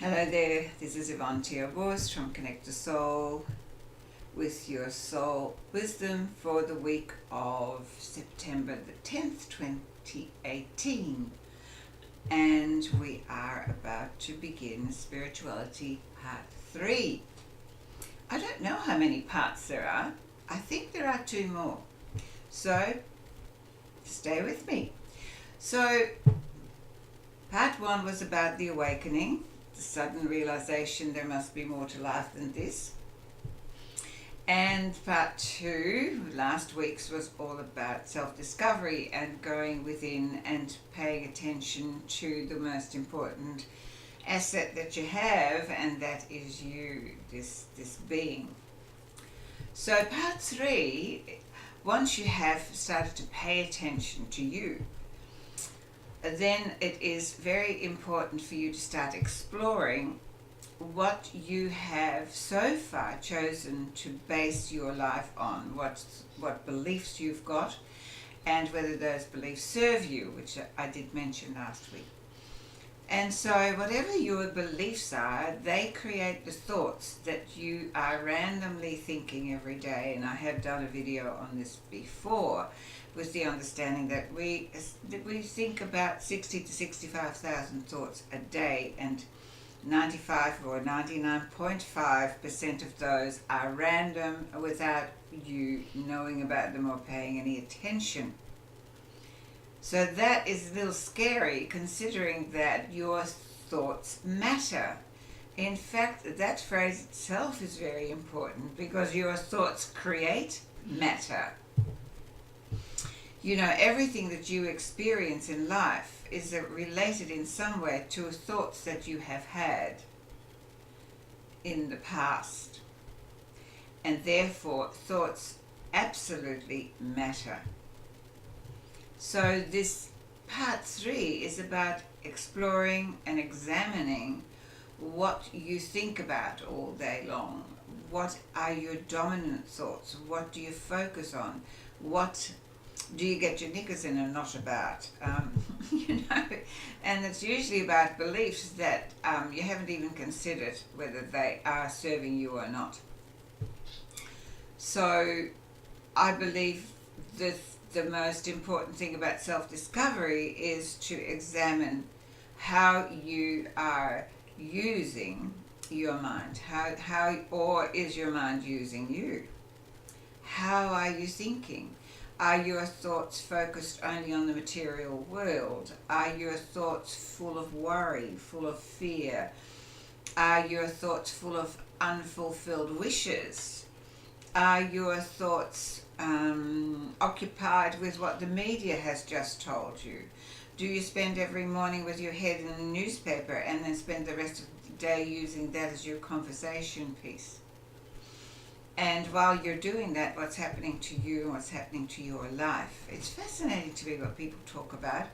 Hello there, this is Yvonne Teoh Bource from Connect to Soul with your soul wisdom for the week of September the 10th, 2018. And we are about to begin Spirituality Part 3. I don't know how many parts there are. I think there are 2 more. So, stay with me. So, Part 1 was about the awakening. The sudden realization there must be more to life than this. And part 2, last week's, was all about self-discovery and going within and paying attention to the most important asset that you have, and that is you, this being. So part 3, once you have started to pay attention to you, then it is very important for you to start exploring what you have so far chosen to base your life on, what beliefs you've got, and whether those beliefs serve you, which I did mention last week. And so whatever your beliefs are, they create the thoughts that you are randomly thinking every day. And I have done a video on this before, with the understanding that we think about 60 to 65,000 thoughts a day, and 95 or 99.5% of those are random without you knowing about them or paying any attention. So that is a little scary, considering that your thoughts matter. In fact, that phrase itself is very important, because your thoughts create matter. You know, everything that you experience in life is related in some way to thoughts that you have had in the past. And therefore, thoughts absolutely matter. So this part 3 is about exploring and examining what you think about all day long. What are your dominant thoughts? What do you focus on? What do you get your knickers in a knot about? And it's usually about beliefs that you haven't even considered whether they are serving you or not. So I believe that the most important thing about self-discovery is to examine how you are using your mind. How or is your mind using you? How are you thinking? Are your thoughts focused only on the material world? Are your thoughts full of worry, full of fear? Are your thoughts full of unfulfilled wishes? Are your thoughts occupied with what the media has just told you? Do you spend every morning with your head in the newspaper and then spend the rest of the day using that as your conversation piece? And while you're doing that, what's happening to you and what's happening to your life? It's fascinating to me what people talk about.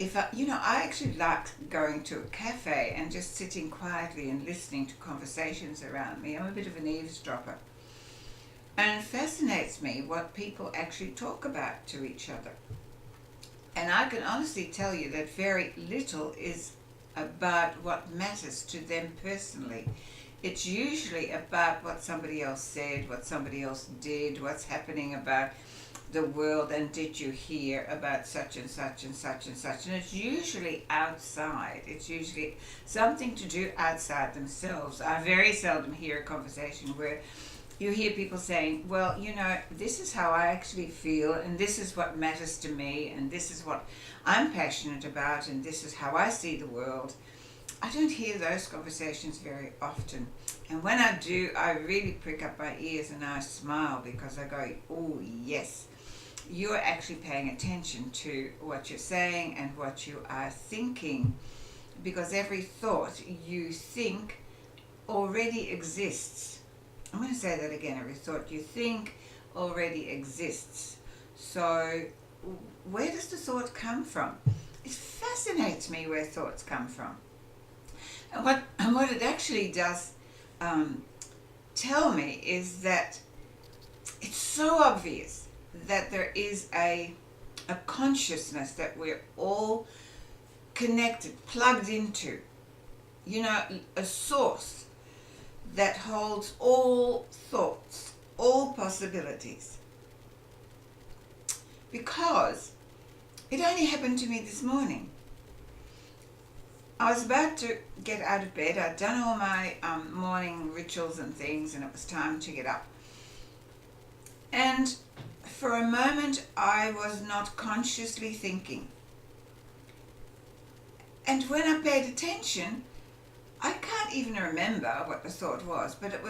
I actually like going to a cafe and just sitting quietly and listening to conversations around me. I'm a bit of an eavesdropper. And it fascinates me what people actually talk about to each other. And I can honestly tell you that very little is about what matters to them personally. It's usually about what somebody else said, what somebody else did, what's happening about the world, and did you hear about such and such and such and such. And it's usually outside. It's usually something to do outside themselves. I very seldom hear a conversation where you hear people saying, well, this is how I actually feel, and this is what matters to me, and this is what I'm passionate about, and this is how I see the world. I don't hear those conversations very often. And when I do, I really prick up my ears and I smile, because I go, oh yes, you're actually paying attention to what you're saying and what you are thinking. Because every thought you think already exists. I'm going to say that again. Every thought you think already exists. So where does the thought come from? It fascinates me where thoughts come from. And what it actually does tell me is that it's so obvious that there is a consciousness that we're all connected, plugged into. a source that holds all thoughts, all possibilities. Because it only happened to me this morning. I was about to get out of bed. I'd done all my morning rituals and things, and it was time to get up. And for a moment, I was not consciously thinking. And when I paid attention, I can't even remember what the thought was, but it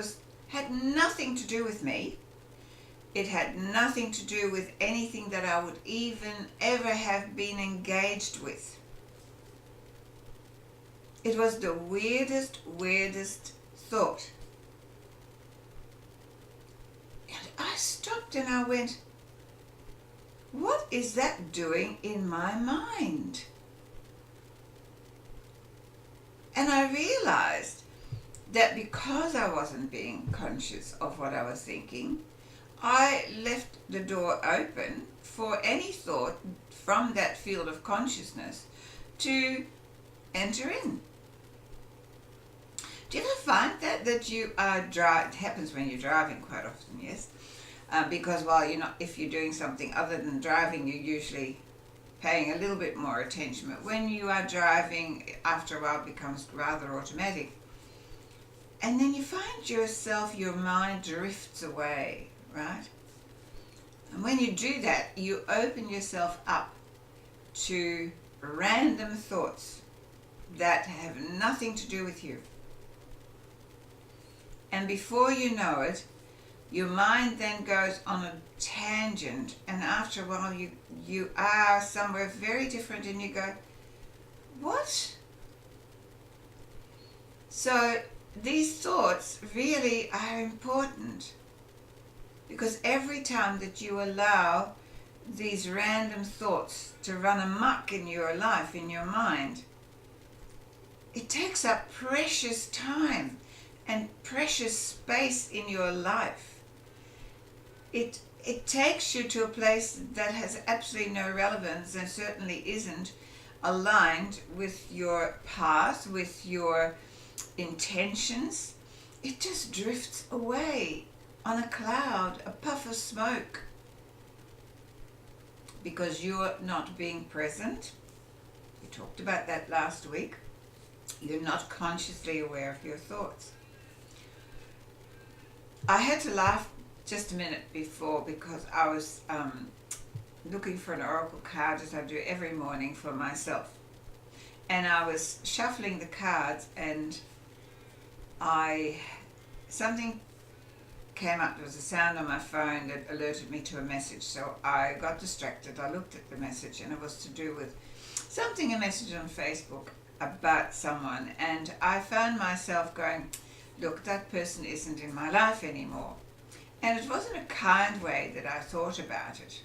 had nothing to do with me. It had nothing to do with anything that I would even ever have been engaged with. It was the weirdest thought. And I stopped and I went, what is that doing in my mind? And I realized that because I wasn't being conscious of what I was thinking, I left the door open for any thought from that field of consciousness to enter in. Do you ever find that you are it happens when you're driving quite often, yes? Because if you're doing something other than driving, you're usually paying a little bit more attention. But when you are driving, after a while it becomes rather automatic. And then you find your mind drifts away, right? And when you do that, you open yourself up to random thoughts that have nothing to do with you. And before you know it, your mind then goes on a tangent, and after a while you are somewhere very different and you go, what? So these thoughts really are important, because every time that you allow these random thoughts to run amok in your life, in your mind, it takes up precious time and precious space in your life. It takes you to a place that has absolutely no relevance and certainly isn't aligned with your path, with your intentions. It just drifts away on a cloud, a puff of smoke, because you're not being present. We talked about that last week. You're not consciously aware of your thoughts. I had to laugh just a minute before because I was looking for an oracle card, as I do every morning for myself. And I was shuffling the cards, and something came up. There was a sound on my phone that alerted me to a message. So I got distracted. I looked at the message, and it was to do with a message on Facebook about someone. And I found myself going, look, that person isn't in my life anymore. And it wasn't a kind way that I thought about it,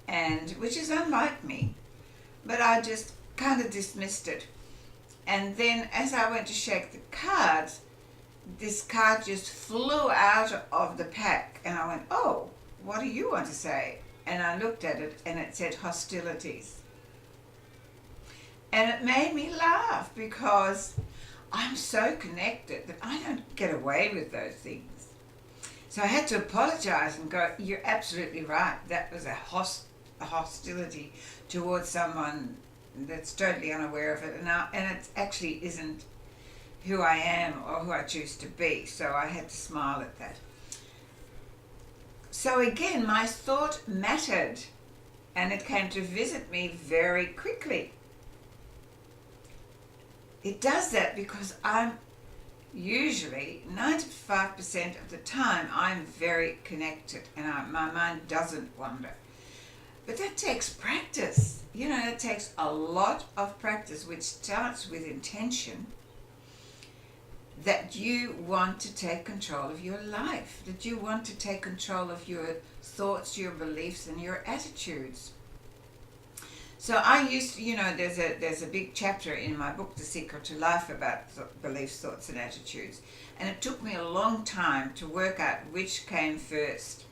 and which is unlike me, but I just kind of dismissed it. And then as I went to shake the cards, this card just flew out of the pack, and I went, oh, what do you want to say? And I looked at it, and it said hostilities. And it made me laugh, because I'm so connected that I don't get away with those things. So I had to apologize and go, you're absolutely right. That was a hostility towards someone that's totally unaware of it. And it actually isn't who I am or who I choose to be. So I had to smile at that. So again, my thought mattered, and it came to visit me very quickly. It does that because I'm usually 95% of the time I'm very connected, and my mind doesn't wander. But that takes practice. It takes a lot of practice, which starts with intention, that you want to take control of your life, that you want to take control of your thoughts, your beliefs, and your attitudes. So I used to, there's a big chapter in my book, The Secret to Life, about beliefs, thoughts, and attitudes. And it took me a long time to work out which came first.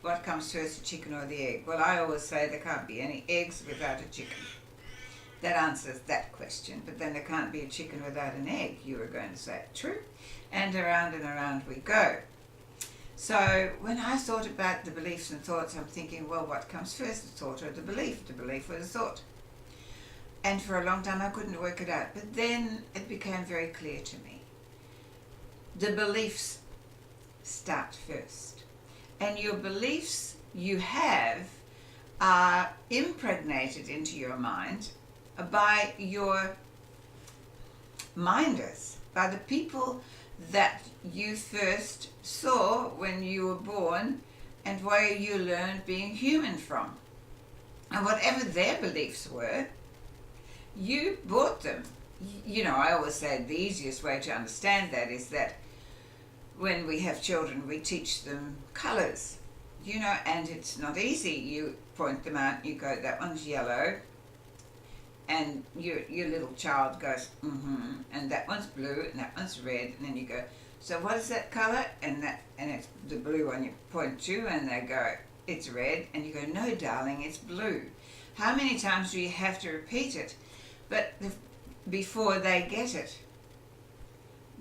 What comes first, the chicken or the egg? Well, I always say there can't be any eggs without a chicken. That answers that question. But then there can't be a chicken without an egg, you were going to say. True. And around we go. So when I thought about the beliefs and thoughts, I'm thinking, well, what comes first, the thought or the belief? The belief or the thought? And for a long time I couldn't work it out. But then it became very clear to me. The beliefs start first. And your beliefs you have are impregnated into your mind by your minders, by the people that you first saw when you were born and where you learned being human from. And whatever their beliefs were, you bought them. I always say the easiest way to understand that is that when we have children, we teach them colours, and it's not easy. You point them out, you go, that one's yellow, and your little child goes, and that one's blue, and that one's red, and then you go, so what is that colour? And it's the blue one you point to, and they go, it's red, and you go, no darling, it's blue. How many times do you have to repeat it before they get it?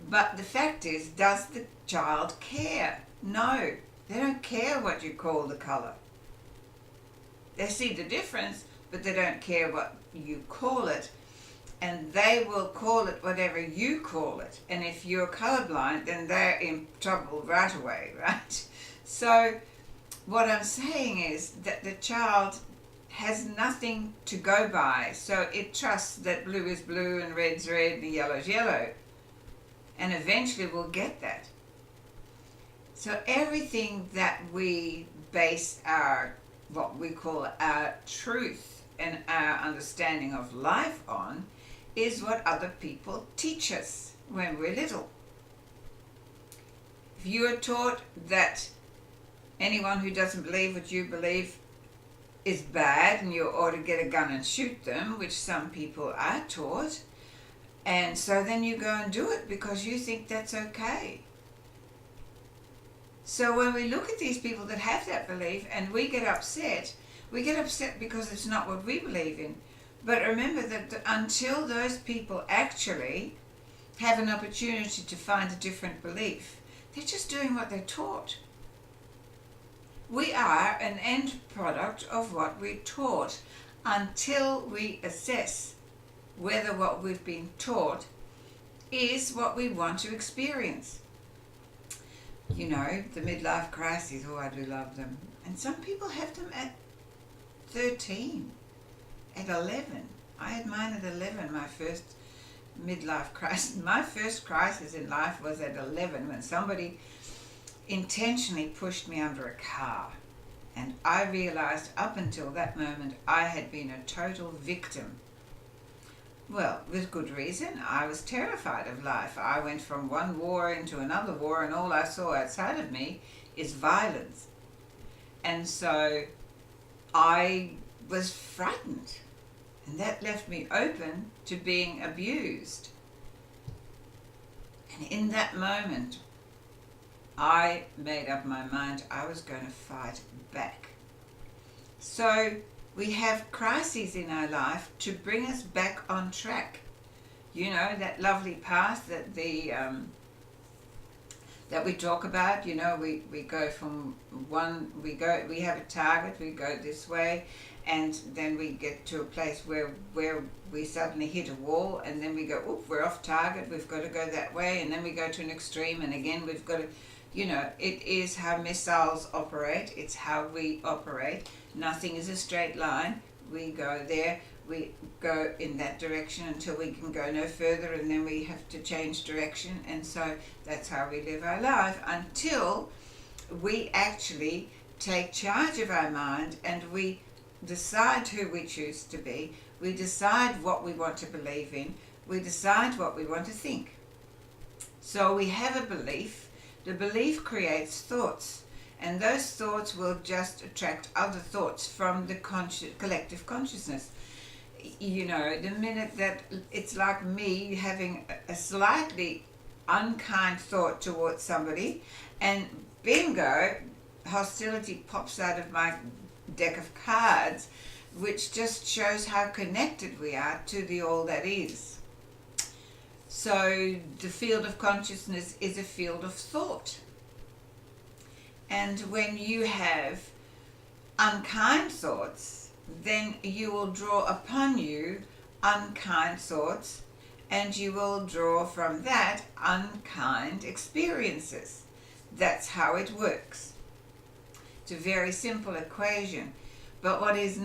But the fact is, does the child care? No, they don't care what you call the colour. They see the difference, but they don't care what you call it, and they will call it whatever you call it. And if you're colourblind, then they're in trouble right away, right? So what I'm saying is that the child has nothing to go by, so it trusts that blue is blue and red's red and yellow's yellow. And eventually we'll get that. So everything that we base what we call our truth and our understanding of life on is what other people teach us when we're little. If you are taught that anyone who doesn't believe what you believe is bad and you ought to get a gun and shoot them, which some people are taught, and so then you go and do it because you think that's okay. So when we look at these people that have that belief and we get upset because it's not what we believe in. But remember that until those people actually have an opportunity to find a different belief, they're just doing what they're taught. We are an end product of what we're taught until we assess whether what we've been taught is what we want to experience. The midlife crises, I do love them. And some people have them at 13, at 11. I had mine at 11, my first midlife crisis. My first crisis in life was at 11 when somebody intentionally pushed me under a car. And I realized up until that moment I had been a total victim. Well, with good reason. I was terrified of life. I went from one war into another war, and all I saw outside of me is violence. And so I was frightened, and that left me open to being abused. And in that moment, I made up my mind I was going to fight back. So we have crises in our life to bring us back on track. That lovely path that that we talk about. We go from we have a target, we go this way, and then we get to a place where we suddenly hit a wall, and then we go, oop, we're off target, we've got to go that way, and then we go to an extreme, and again we've got to, it is how missiles operate, it's how we operate. Nothing is a straight line. We go there, we go in that direction until we can go no further, and then we have to change direction. And so that's how we live our life until we actually take charge of our mind and we decide who we choose to be. We decide what we want to believe in. We decide what we want to think. So we have a belief. The belief creates thoughts. And those thoughts will just attract other thoughts from the collective consciousness. The minute that it's like me having a slightly unkind thought towards somebody, and bingo, hostility pops out of my deck of cards, which just shows how connected we are to the all that is. So the field of consciousness is a field of thought. And when you have unkind thoughts, then you will draw upon you unkind thoughts, and you will draw from that unkind experiences. That's how it works. It's a very simple equation. But what is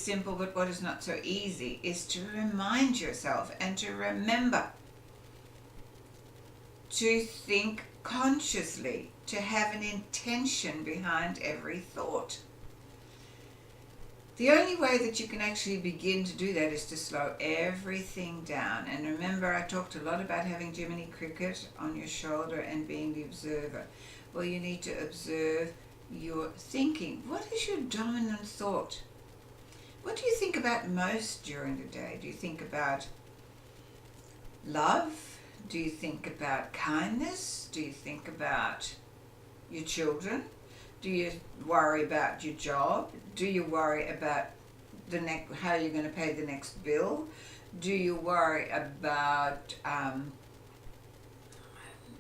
simple, but what is not so easy is to remind yourself and to remember to think consciously, to have an intention behind every thought. The only way that you can actually begin to do that is to slow everything down. And remember, I talked a lot about having Jiminy Cricket on your shoulder and being the observer. Well, you need to observe your thinking. What is your dominant thought? What do you think about most during the day? Do you think about love? Do you think about kindness? Do you think about your children? Do you worry about your job? Do you worry about how you're going to pay the next bill? Do you worry about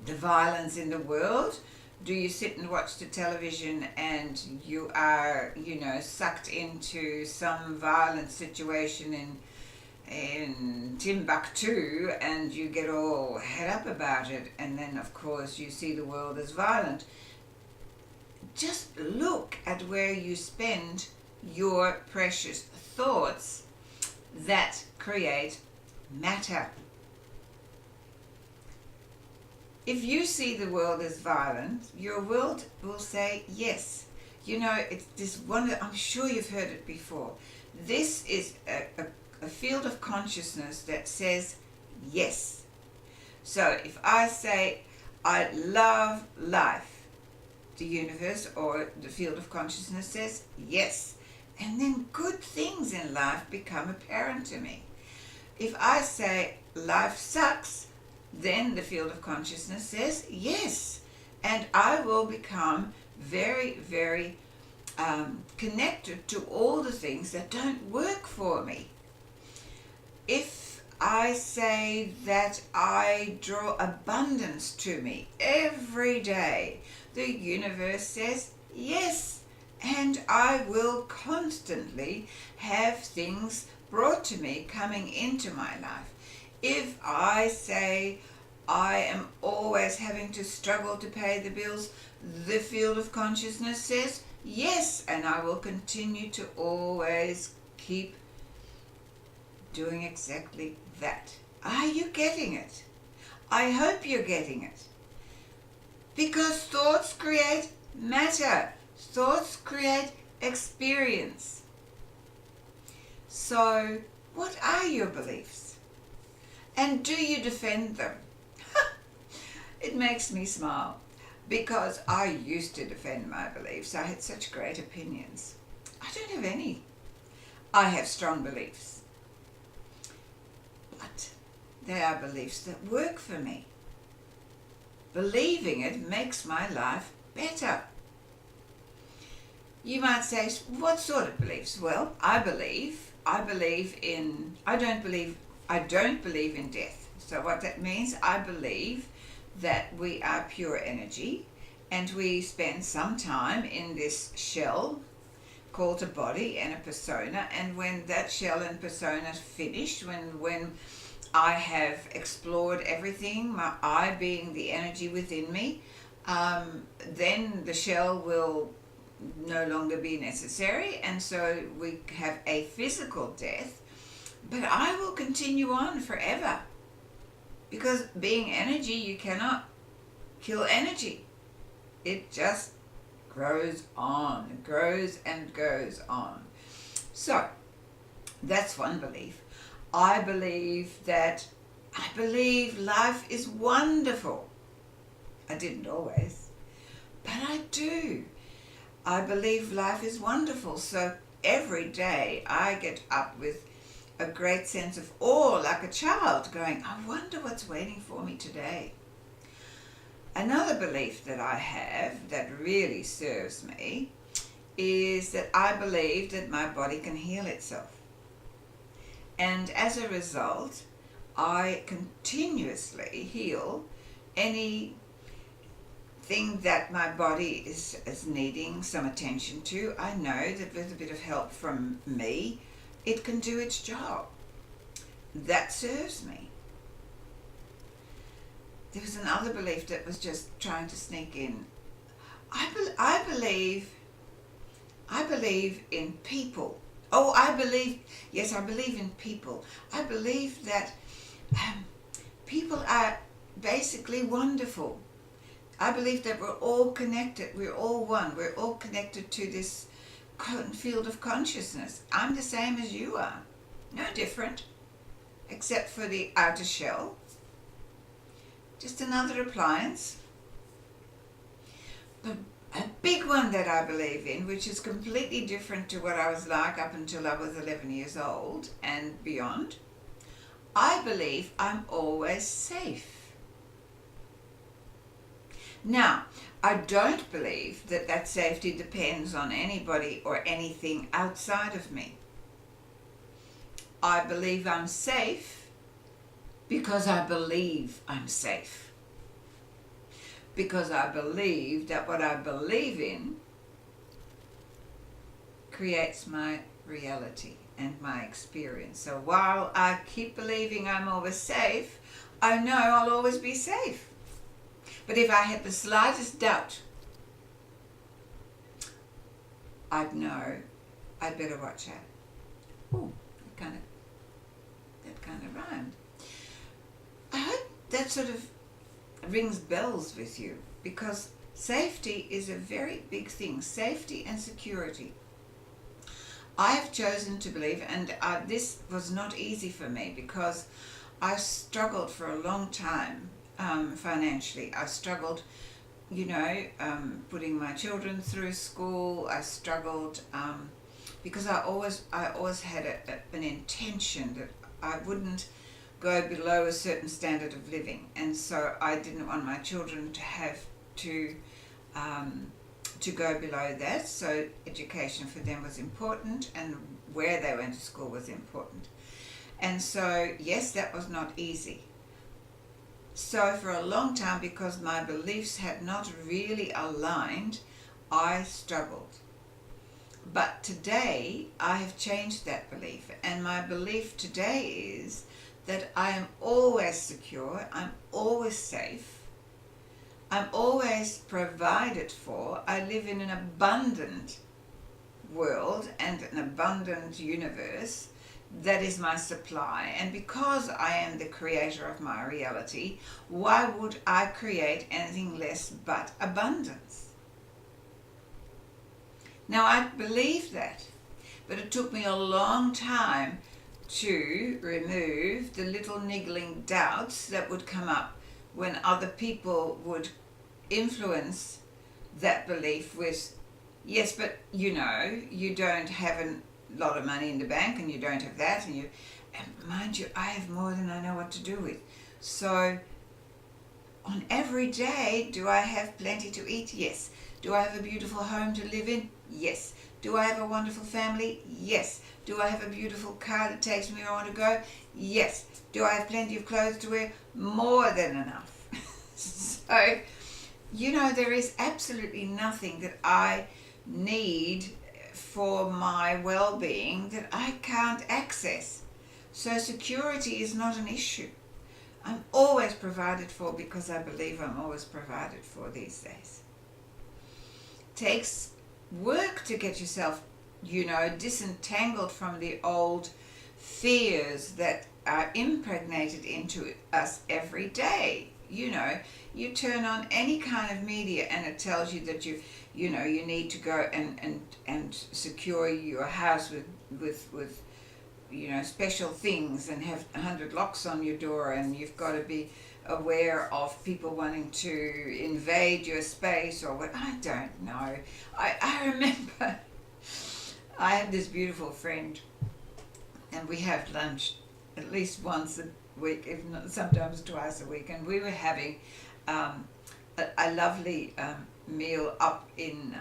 the violence in the world? Do you sit and watch the television and you are, sucked into some violent situation in Timbuktu and you get all head up about it, and then of course you see the world as violent? Just look at where you spend your precious thoughts that create matter. If you see the world as violent, your world will say yes. It's this one, I'm sure you've heard it before. This is a field of consciousness that says yes. So if I say, I love life, the universe or the field of consciousness says yes. And then good things in life become apparent to me. If I say life sucks, then the field of consciousness says yes. And I will become very, very connected to all the things that don't work for me. If I say that I draw abundance to me every day, the universe says yes, and I will constantly have things brought to me coming into my life. If I say I am always having to struggle to pay the bills, the field of consciousness says yes, and I will continue to always keep doing exactly that. Are you getting it? I hope you're getting it. Because thoughts create matter. Thoughts create experience. So, what are your beliefs? And do you defend them? It makes me smile, because I used to defend my beliefs. I had such great opinions. I don't have any. I have strong beliefs. But they are beliefs that work for me. Believing it makes my life better. You might say, what sort of beliefs? Well, I don't believe in death. So what that means, I believe that we are pure energy and we spend some time in this shell called a body and a persona, and when that shell and persona is finished, when I have explored everything, my I being the energy within me, then the shell will no longer be necessary, and so we have a physical death, but I will continue on forever, because being energy, you cannot kill energy. It just grows on, it grows and goes on. So that's one belief. I believe life is wonderful. I didn't always, but I do. I believe life is wonderful. So every day I get up with a great sense of awe, like a child, going, I wonder what's waiting for me today. Another belief that I have that really serves me is that I believe that my body can heal itself. And as a result, I continuously heal anything that my body is needing some attention to. I know that with a bit of help from me, it can do its job. That serves me. There was another belief that was just trying to sneak in. I believe in people. Oh, I believe in people. I believe that people are basically wonderful. I believe that we're all connected. We're all one. We're all connected to this field of consciousness. I'm the same as you are. No different, except for the outer shell. Just another appliance. But a big one that I believe in, which is completely different to what I was like up until I was 11 years old and beyond, I believe I'm always safe. Now, I don't believe that safety depends on anybody or anything outside of me. I believe I'm safe because I believe I'm safe. Because I believe that what I believe in creates my reality and my experience. So while I keep believing I'm always safe, I know I'll always be safe. But if I had the slightest doubt, I'd know I'd better watch out. Oh, that kind of rhymed. I hope that sort of rings bells with you, because safety is a very big thing. Safety and security. I have chosen to believe, and this was not easy for me because I struggled for a long time financially. I struggled, putting my children through school. I struggled because I always had an intention that I wouldn't go below a certain standard of living, and so I didn't want my children to have to go below that. So education for them was important, and where they went to school was important. And so yes, that was not easy. So for a long time, because my beliefs had not really aligned, I struggled. But today I have changed that belief, and my belief today is that I am always secure, I'm always safe, I'm always provided for. I live in an abundant world and an abundant universe that is my supply. And because I am the creator of my reality, why would I create anything less but abundance? Now, I believe that, but it took me a long time to remove the little niggling doubts that would come up when other people would influence that belief with, yes, but you don't have a lot of money in the bank, and you don't have that, and mind you, I have more than I know what to do with. So on every day, do I have plenty to eat? Yes. Do I have a beautiful home to live in? Yes. Do I have a wonderful family? Yes. Do I have a beautiful car that takes me where I want to go? Yes. Do I have plenty of clothes to wear? More than enough. So, there is absolutely nothing that I need for my well-being that I can't access. So security is not an issue. I'm always provided for because I believe I'm always provided for these days. It takes work to get yourself, disentangled from the old fears that are impregnated into us every day. You turn on any kind of media and it tells you that you need to go and secure your house with special things and have 100 locks on your door, and you've got to be aware of people wanting to invade your space or what. I don't know. I remember I had this beautiful friend, and we have lunch at least once a week, if not sometimes twice a week, and we were having a lovely meal up in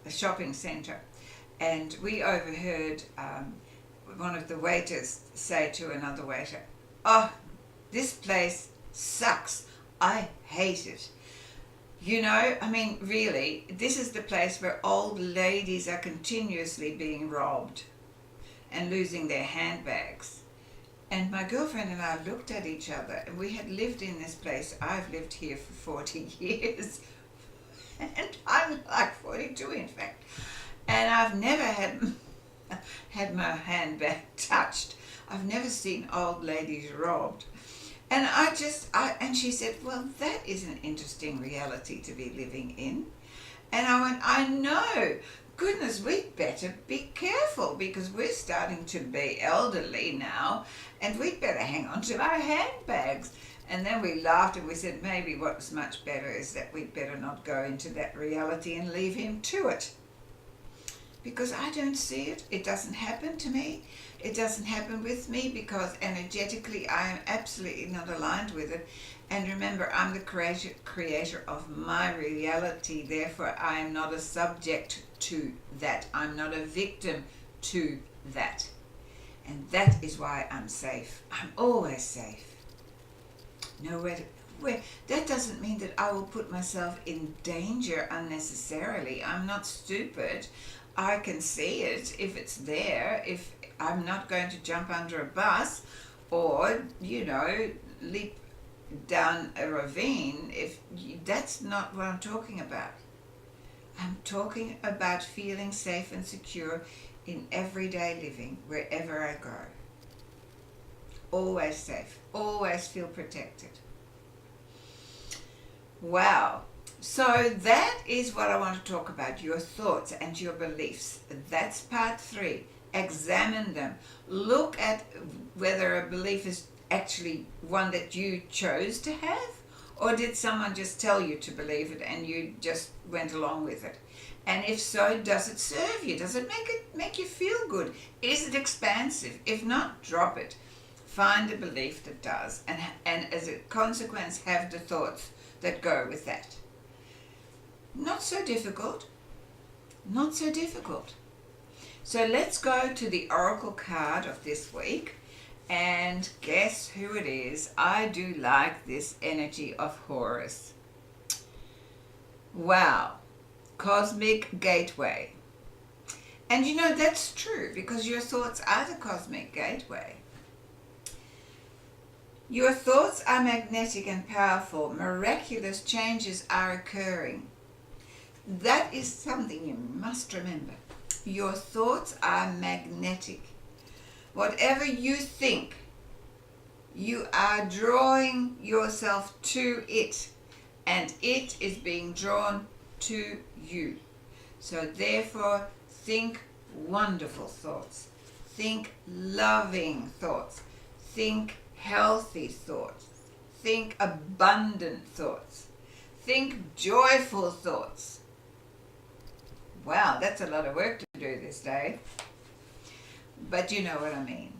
a shopping centre, and we overheard one of the waiters say to another waiter, "Oh, this place sucks. I hate it." You know, I mean, really, this is the place where old ladies are continuously being robbed and losing their handbags. And my girlfriend and I looked at each other, and we had lived in this place. I've lived here for 40 years, and I'm like 42 in fact. And I've never had my handbag touched. I've never seen old ladies robbed. And and she said, "Well, that is an interesting reality to be living in." And I went, "I know. Goodness, we'd better be careful because we're starting to be elderly now, and we'd better hang on to our handbags." And then we laughed and we said, maybe what's much better is that we'd better not go into that reality and leave him to it. Because I don't see it. It doesn't happen to me. It doesn't happen with me because energetically I am absolutely not aligned with it. And remember, I'm the creator of my reality. Therefore, I am not a subject to that. I'm not a victim to that. And that is why I'm safe. I'm always safe. Nowhere where that doesn't mean that I will put myself in danger unnecessarily. I'm not stupid. I can see it if it's there. If I'm not going to jump under a bus or, leap down a ravine, that's not what I'm talking about. I'm talking about feeling safe and secure in everyday living, wherever I go. Always safe, always feel protected. Wow. So that is what I want to talk about, your thoughts and your beliefs. That's part 3. Examine them. Look at whether a belief is actually one that you chose to have, or did someone just tell you to believe it and you just went along with it? And if so, does it serve you? Does it make you feel good? Is it expansive? If not, drop it. Find a belief that does, and as a consequence, have the thoughts that go with that. Not so difficult. Not so difficult. So let's go to the oracle card of this week, and guess who it is? I do like this energy of Horus. Wow. Cosmic gateway. And that's true, because your thoughts are the cosmic gateway. Your thoughts are magnetic and powerful. Miraculous changes are occurring. That is something you must remember. Your thoughts are magnetic. Whatever you think, you are drawing yourself to it, and it is being drawn to you. So therefore, think wonderful thoughts. Think loving thoughts. Think healthy thoughts. Think abundant thoughts. Think joyful thoughts. Wow, that's a lot of work to do this day. But you know what I mean.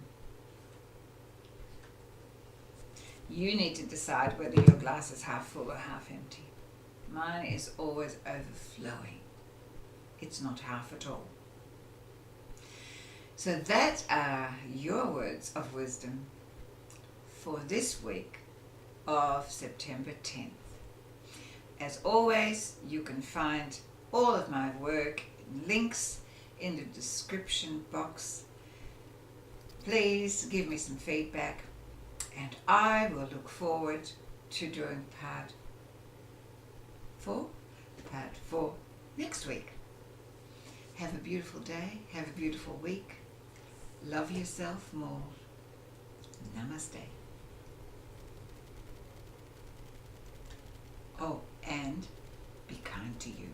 You need to decide whether your glass is half full or half empty. Mine is always overflowing. It's not half at all. So that are your words of wisdom for this week of September 10th. As always, you can find all of my work, links in the description box. Please give me some feedback, and I will look forward to doing part 4 next week. Have a beautiful day. Have a beautiful week. Love yourself more. Namaste. Oh, and be kind to you.